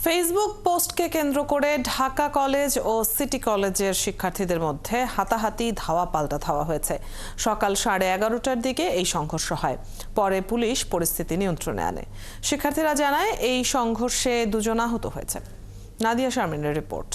Facebook পোস্টকে কেন্দ্র করে Dhaka college ও city কলেজের শিক্ষার্থীদের মধ্যে হাতাহাতি ধাওয়া পাল্টা ধাওয়া হয়েছে। সকাল 11:30টার দিকে এই সংঘর্ষ হয়। পরে পুলিশ পরিস্থিতি নিয়ন্ত্রণে আনে। শিক্ষার্থীরা জানায় এই সংঘর্ষে 2 জন আহত হয়েছে। নাদিয়া শারমিনের রিপোর্ট।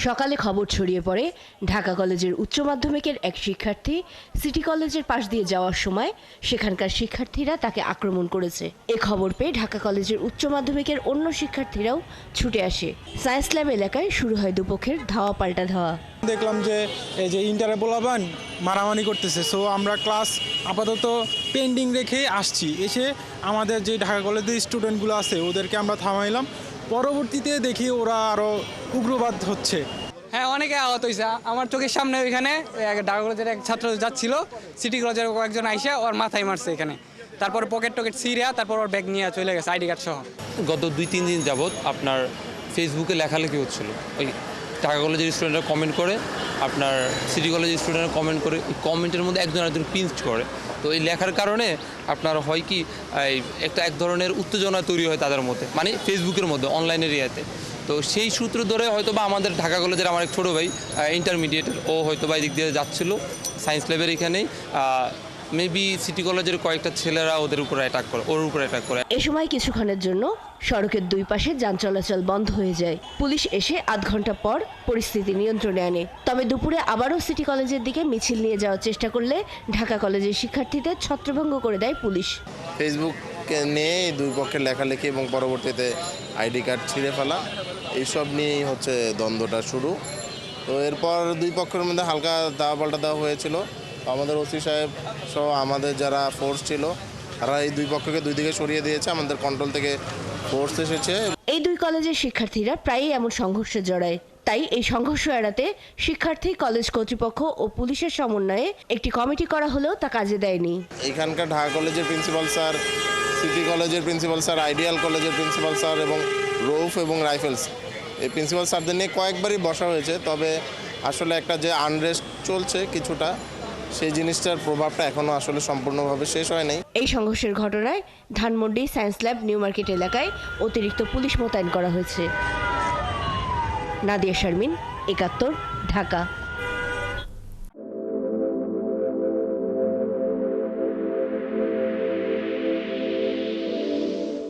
সকালে খবর ছড়িয়ে পড়ে ঢাকা কলেজের উচ্চ মাধ্যমিকের এক শিক্ষার্থী সিটি কলেজের পাশ দিয়ে যাওয়ার সময় সেখানকার শিক্ষার্থীরা তাকে আক্রমণ করেছে। এ খবর পেয়ে ঢাকা কলেজের উচ্চ মাধ্যমিকের অন্য শিক্ষার্থীরাও ছুটে আসে। সায়েন্স ল্যাব এলাকায় শুরু হয় দুপক্ষের ধাওয়া পাল্টা ধাওয়া। দেখলাম যে এই যে ইন্টারে পোলাপান মারামারি করতেছে, সো আমরা ক্লাস আপাতত পেন্ডিং রেখে আসছি। এসে আমাদের যে ঢাকা কলেজের স্টুডেন্টগুলো আছে ওদেরকে আমরা থামাইলাম। পরবর্তীতে দেখি ওরা আরও উগ্রবাদ হচ্ছে। হ্যাঁ, অনেকে আহত হয়েছে। আমার চোখের সামনে ওইখানে ঢাকা কলেজের এক ছাত্র যাচ্ছিল, সিটি কলেজের কয়েকজন আইসা ওর মাথায় মারছে এখানে। তারপর পকেট সিরিয়া, তারপর ওর ব্যাগ নিয়ে চলে গেছে, আইডি কার্ড সহ। গত 2-3 দিন যাবৎ আপনার ফেসবুকে লেখালেখি হচ্ছিল। ওই ঢাকা কলেজের স্টুডেন্টরা কমেন্ট করে, আপনার সিটি কলেজের স্টুডেন্টরা কমেন্ট করে, এই কমেন্টের মধ্যে একজন পিঞ্চ করে। তো এই লেখার কারণে আপনার হয় কি এক ধরনের উত্তেজনা তৈরি হয় তাদের মধ্যে, মানে ফেসবুকের মধ্যে, অনলাইনের ইয়াতে। তো সেই সূত্র ধরে হয়তো বা আমাদের ঢাকা কলেজের আমার এক ছোটো ভাই ইন্টারমিডিয়েটের, ও হয়তো বা এদিক দিয়ে যাচ্ছিল সায়েন্স ল্যাবের এখানেই, মেবি সিটি কলেজের কয়েকটা ছেলেরা ওর উপর অ্যাটাক করে। এ সময় কিছুক্ষণের জন্য সড়কের দুই পাশে যান চলাচল বন্ধ হয়ে যায়। পুলিশ এসে আধ ঘন্টা পর পরিস্থিতি নিয়ন্ত্রণে আনে। তবে দুপুরে আবারও সিটি কলেজের দিকে মিছিল নিয়ে যাওয়ার চেষ্টা করলে ঢাকা কলেজের শিক্ষার্থীদের ছত্রভঙ্গ করে দেয় পুলিশ। ফেসবুককে নিয়ে দুই পক্ষের লেখালেখি এবং পরবর্তীতে আইডি কার্ড ছিঁড়ে ফেলা, এইসব নিয়েই হচ্ছে দ্বন্দ্বটা শুরু। তো এরপর দুই পক্ষের মধ্যে হালকা দাওয়া পাল্টা দেওয়া হয়েছিল। আমাদের ওসি সাহেব সহ আমাদের যারা ফোর্স ছিল তারা এই দুই পক্ষকে দুই দিকে সরিয়ে দিয়েছে। আমাদের কন্ট্রোল থেকে ফোর্স এসেছে। এই দুই কলেজের শিক্ষার্থীরা প্রায়ই এমন সংঘর্ষে জড়ায়। তাই এই সংঘর্ষ এড়াতে শিক্ষার্থী, কলেজ কর্তৃপক্ষ ও পুলিশের সমন্বয়ে একটি কমিটি করা হলেও তা কাজে দেয়নি। এখানকার ঢাকা কলেজের প্রিন্সিপাল স্যার, সিটি কলেজের প্রিন্সিপাল স্যার, আইডিয়াল কলেজের প্রিন্সিপাল স্যার এবং রৌফ এবং রাইফেলস, এই প্রিন্সিপাল স্যারদের নিয়ে কয়েকবারই বসা হয়েছে। তবে আসলে একটা যে আনরেস্ট চলছে কিছুটা, সেই জিনিসটার প্রভাবটা এখনো আসলে সম্পূর্ণভাবে শেষ হয় নাই। এই সংঘর্ষের ঘটনায় Dhanmondi, science lab, new market এলাকায় অতিরিক্ত পুলিশ মোতায়েন করা হয়েছে। নাদিয়া শারমিন, ৭১, ঢাকা।